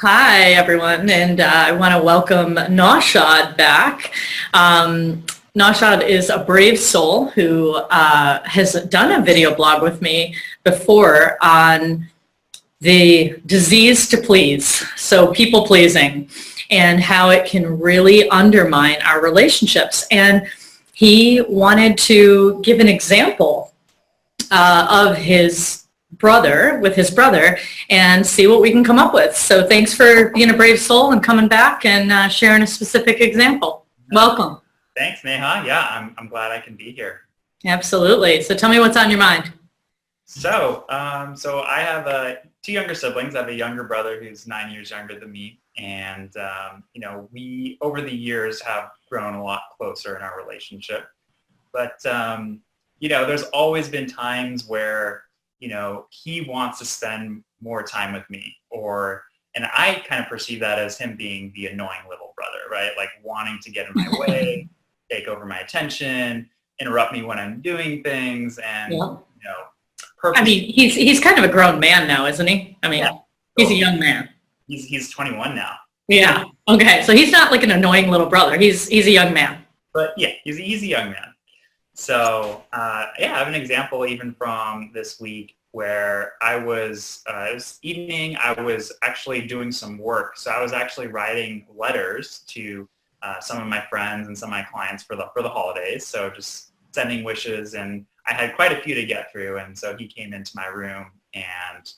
Hi, everyone, and I want to welcome Naushad back. Naushad is a brave soul who has done a video blog with me before on the disease to please, so people pleasing, and how it can really undermine our relationships. And he wanted to give an example of his brother and see what we can come up with. So thanks for being a brave soul and coming back and sharing a specific example. Welcome. Thanks, Neha. Yeah, I'm glad I can be here. Absolutely. So tell me what's on your mind. So I have two younger siblings. I have a younger brother who's 9 years younger than me. And, we, over the years, have grown a lot closer in our relationship. But, there's always been times where he wants to spend more time with me, and I kind of perceive that as him being the annoying little brother, right? Like wanting to get in my way, take over my attention, interrupt me when I'm doing things, and, I mean, he's kind of a grown man now, isn't he? I mean, he's a young man. He's 21 now. Yeah. Okay. So he's not like an annoying little brother. He's a young man. But yeah, he's a young man. So, I have an example even from this week where it was evening. I was actually doing some work. So I was actually writing letters to some of my friends and some of my clients for the holidays. So just sending wishes, and I had quite a few to get through. And so he came into my room and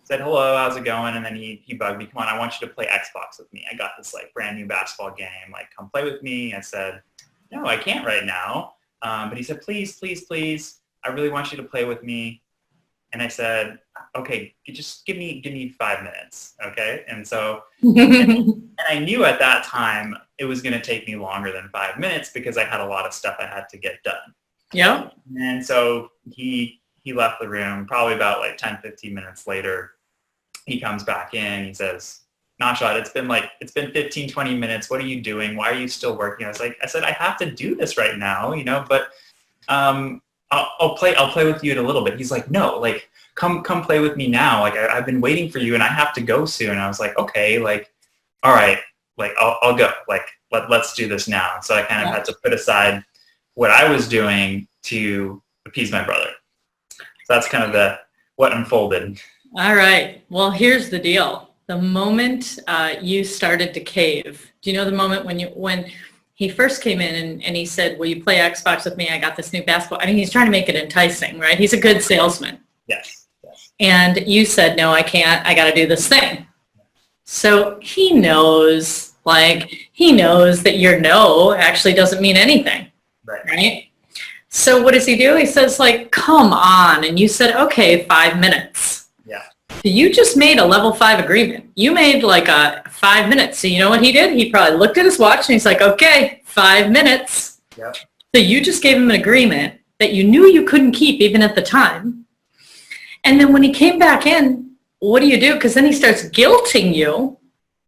said, "Hello, how's it going?" And then he bugged me, "Come on, I want you to play Xbox with me. I got this brand new basketball game. Come play with me." I said, "No, I can't right now." But he said, "Please, please, please, I really want you to play with me." And I said, "Okay, just give me 5 minutes, okay?" And so, and I knew at that time it was going to take me longer than 5 minutes because I had a lot of stuff I had to get done. Yeah. And so he left the room. Probably about 10, 15 minutes later, he comes back in. He says, "Naushad, it's been 15, 20 minutes. What are you doing? Why are you still working?" I said, "I have to do this right now, but I'll play with you in a little bit." He's like, "No, come play with me now. I've been waiting for you and I have to go soon." I was like, "Okay, all right, I'll go. Let's do this now." So I kind of had to put aside what I was doing to appease my brother. So that's kind of what unfolded. All right. Well, here's the deal. The moment you started to cave, do you know the moment when he first came in and he said, "Will you play Xbox with me? I got this new basketball." I mean, he's trying to make it enticing, right? He's a good salesman. Yes. And you said, "No, I can't. I got to do this thing." So he knows that your no actually doesn't mean anything, right? So what does he do? He says, "Come on." And you said, "Okay, 5 minutes." You just made a level 5 agreement. You made a 5 minutes. So you know what he did? He probably looked at his watch and he's like, "Okay, 5 minutes. Yep. So you just gave him an agreement that you knew you couldn't keep even at the time. And then when he came back in, what do you do? Because then he starts guilting you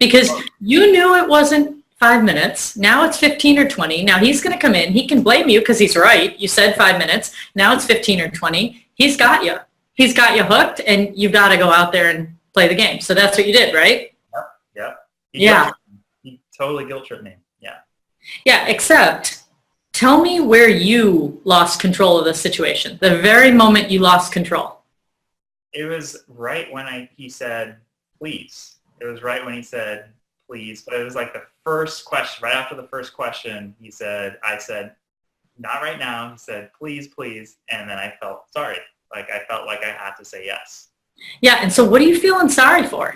because you knew it wasn't 5 minutes. Now it's 15 or 20. Now he's going to come in. He can blame you because he's right. You said 5 minutes. Now it's 15 or 20. He's got you. He's got you hooked, and you've got to go out there and play the game. So that's what you did, right? Yep. He totally guilt-tripped me. Yeah. Yeah, except tell me where you lost control of the situation, the very moment you lost control. It was right when he said, "Please." It was right when he said, "Please." But it was the first question, right after the first question, I said, "Not right now." He said, "Please, please." And then I felt sorry. I felt like I had to say yes. Yeah, and so what are you feeling sorry for?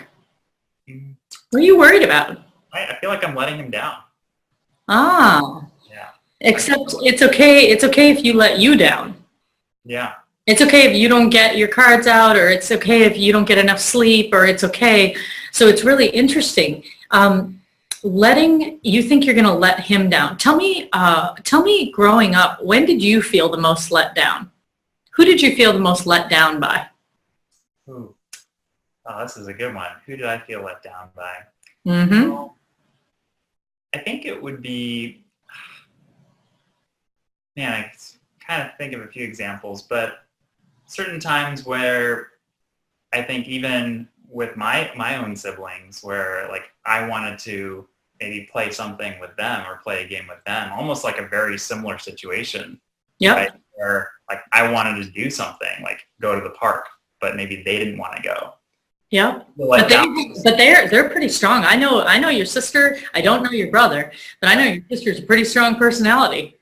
What are you worried about? I feel like I'm letting him down. Ah. Yeah. Except it's okay if you let you down. Yeah. It's okay if you don't get your cards out, or it's okay if you don't get enough sleep, or it's okay. So it's really interesting. You think you're going to let him down. Tell me growing up, when did you feel the most let down? Who did you feel the most let down by? Ooh. Oh, this is a good one. Who did I feel let down by? Mm-hmm. Well, I think it would be, I kind of think of a few examples, but certain times where I think even with my own siblings where like I wanted to maybe play something with them or play a game with them, almost like a very similar situation. Yep. Right? Where like I wanted to do something like go to the park, but maybe they didn't want to go. Yeah, Like but they're pretty strong. I know your sister. I don't know your brother, but I know your sister's a pretty strong personality.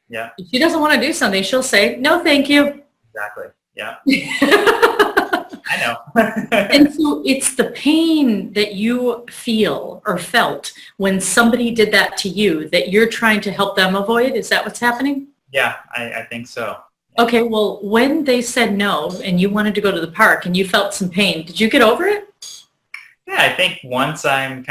Yeah. If she doesn't want to do something, she'll say, no, thank you. Exactly. Yeah. I know. And so it's the pain that you feel or felt when somebody did that to you that you're trying to help them avoid. Is that what's happening? Yeah, I think so. Okay, well, when they said no and you wanted to go to the park and you felt some pain, did you get over it? Yeah, I think once I'm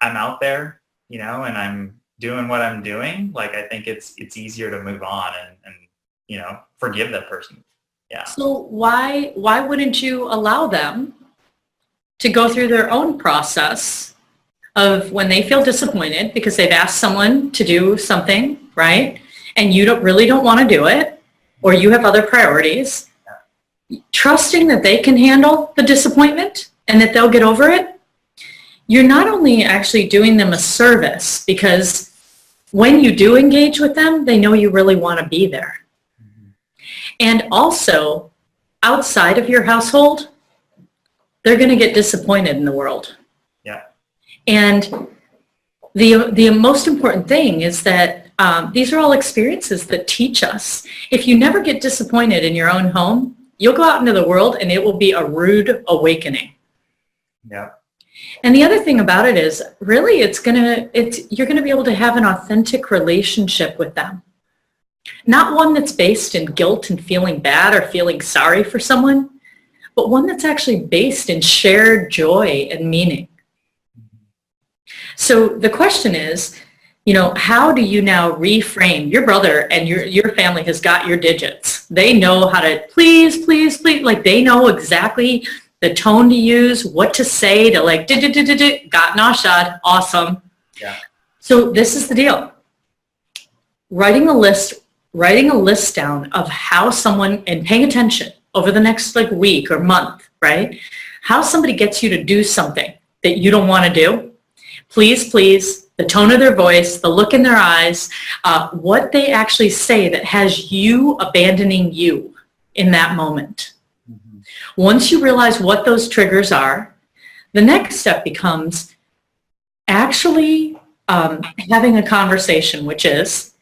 out there, and I'm doing what I'm doing, like I think it's easier to move on and forgive that person. Yeah. So why wouldn't you allow them to go through their own process of when they feel disappointed because they've asked someone to do something, right? And you really don't want to do it, or you have other priorities, trusting that they can handle the disappointment and that they'll get over it. You're not only actually doing them a service, because when you do engage with them, they know you really want to be there. And also, outside of your household, they're going to get disappointed in the world. Yeah. And the most important thing is that these are all experiences that teach us. If you never get disappointed in your own home, you'll go out into the world and it will be a rude awakening. Yeah. And the other thing about it is, really, you're going to be able to have an authentic relationship with them. Not one that's based in guilt and feeling bad or feeling sorry for someone, but one that's actually based in shared joy and meaning. So the question is, how do you now reframe? Your brother and your family has got your digits. They know how to please, like they know exactly the tone to use, what to say to like, got Nashad, awesome. Yeah. So this is the deal. Writing a list down of how someone, and paying attention over the next like week or month, right? How somebody gets you to do something that you don't want to do. Please, the tone of their voice, the look in their eyes, what they actually say that has you abandoning you in that moment. Mm-hmm. Once you realize what those triggers are, the next step becomes actually having a conversation, which is,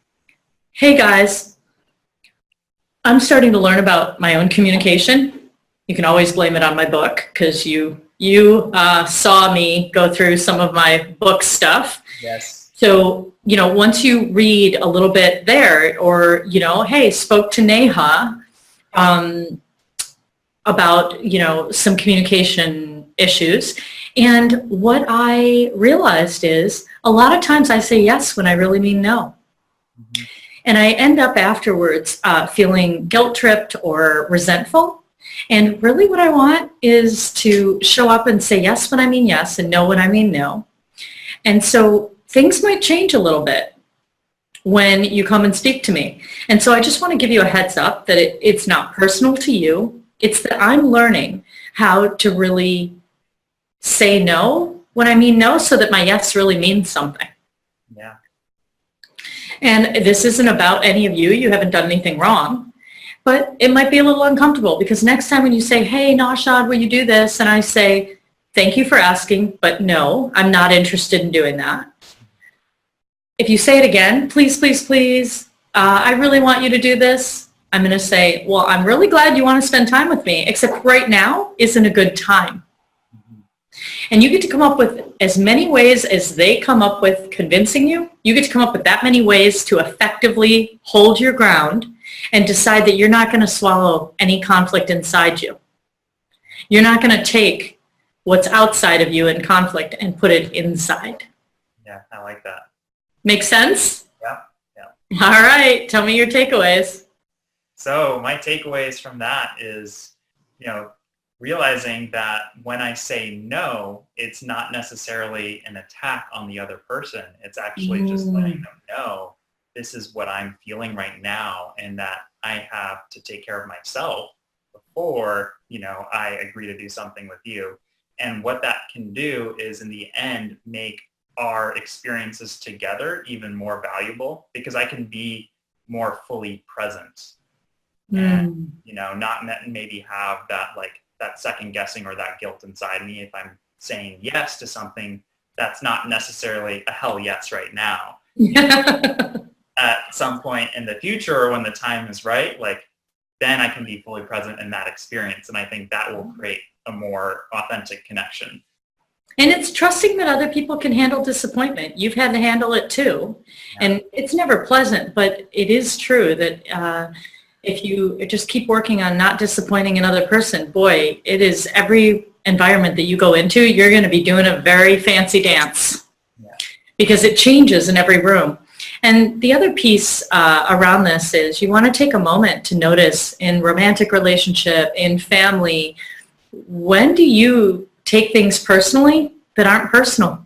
hey guys, I'm starting to learn about my own communication. You can always blame it on my book because you saw me go through some of my book stuff. Yes. So, once you read a little bit there, or, hey, spoke to Neha about, some communication issues. And what I realized is a lot of times I say yes when I really mean no. Mm-hmm. And I end up afterwards feeling guilt-tripped or resentful. And really what I want is to show up and say yes when I mean yes and no when I mean no. And so things might change a little bit when you come and speak to me. And so I just want to give you a heads up that it's not personal to you. It's that I'm learning how to really say no when I mean no so that my yes really means something. Yeah. And this isn't about any of you. You haven't done anything wrong. But it might be a little uncomfortable because next time when you say, hey, Nashad, will you do this? And I say, thank you for asking, but no, I'm not interested in doing that. If you say it again, please, I really want you to do this. I'm going to say, well, I'm really glad you want to spend time with me, except right now isn't a good time. And you get to come up with as many ways as they come up with convincing you. You get to come up with that many ways to effectively hold your ground and decide that you're not going to swallow any conflict inside you. You're not going to take what's outside of you in conflict and put it inside. Yeah, I like that. Make sense? Yeah. All right. Tell me your takeaways. So my takeaways from that is, realizing that when I say no, it's not necessarily an attack on the other person. It's actually just letting them know this is what I'm feeling right now and that I have to take care of myself before, I agree to do something with you. And what that can do is in the end make our experiences together even more valuable, because I can be more fully present and, not maybe have that that second guessing or that guilt inside me if I'm saying yes to something that's not necessarily a hell yes right now. At some point in the future, or when the time is right, then I can be fully present in that experience. And I think that will create a more authentic connection. And it's trusting that other people can handle disappointment. You've had to handle it too. Yeah. And it's never pleasant, but it is true that if you just keep working on not disappointing another person, boy, it is every environment that you go into, you're going to be doing a very fancy dance. Yeah. Because it changes in every room. And the other piece around this is you want to take a moment to notice in romantic relationship, in family, when do you take things personally that aren't personal?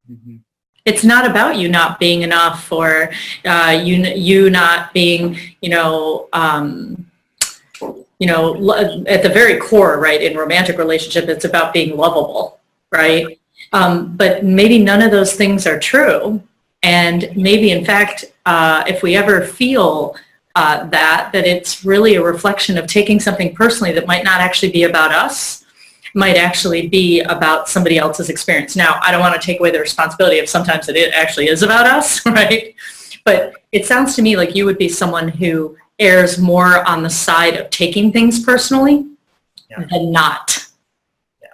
Mm-hmm. It's not about you not being enough, or you not being, at the very core, right? In romantic relationship, it's about being lovable, right? But maybe none of those things are true. And maybe, in fact, if we ever feel that it's really a reflection of taking something personally that might not actually be about us, might actually be about somebody else's experience. Now, I don't want to take away the responsibility of sometimes it actually is about us, right? But it sounds to me like you would be someone who errs more on the side of taking things personally than not. Yeah.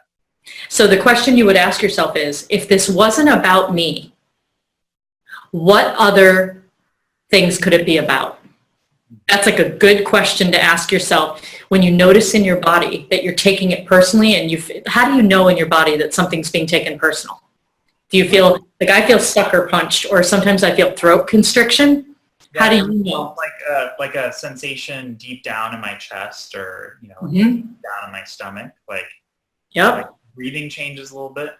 So the question you would ask yourself is, if this wasn't about me, what other things could it be about? That's like a good question to ask yourself when you notice in your body that you're taking it personally. And how do you know in your body that something's being taken personal? Do you feel like I feel sucker punched, or sometimes I feel throat constriction? Yeah, how do you know? Like a sensation deep down in my chest, or down in my stomach, like breathing changes a little bit.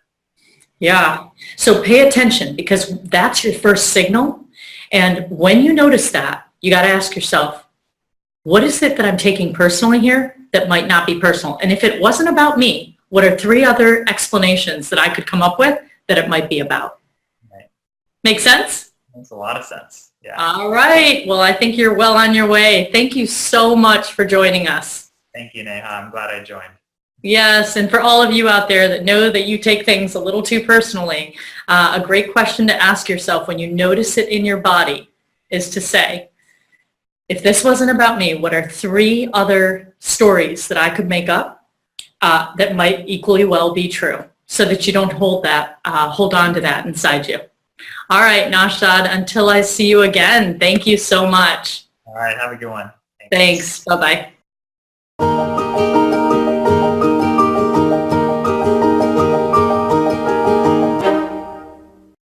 Yeah. So pay attention, because that's your first signal. And when you notice that, you got to ask yourself, what is it that I'm taking personally here that might not be personal? And if it wasn't about me, what are 3 other explanations that I could come up with that it might be about? Right. Make sense? Makes a lot of sense. Yeah. All right. Well, I think you're well on your way. Thank you so much for joining us. Thank you, Neha. I'm glad I joined. Yes, and for all of you out there that know that you take things a little too personally, a great question to ask yourself when you notice it in your body is to say, if this wasn't about me, what are 3 other stories that I could make up that might equally well be true, so that you don't hold on to that inside you. All right, Naushad, until I see you again, thank you so much. All right, have a good one. Thanks. Bye-bye.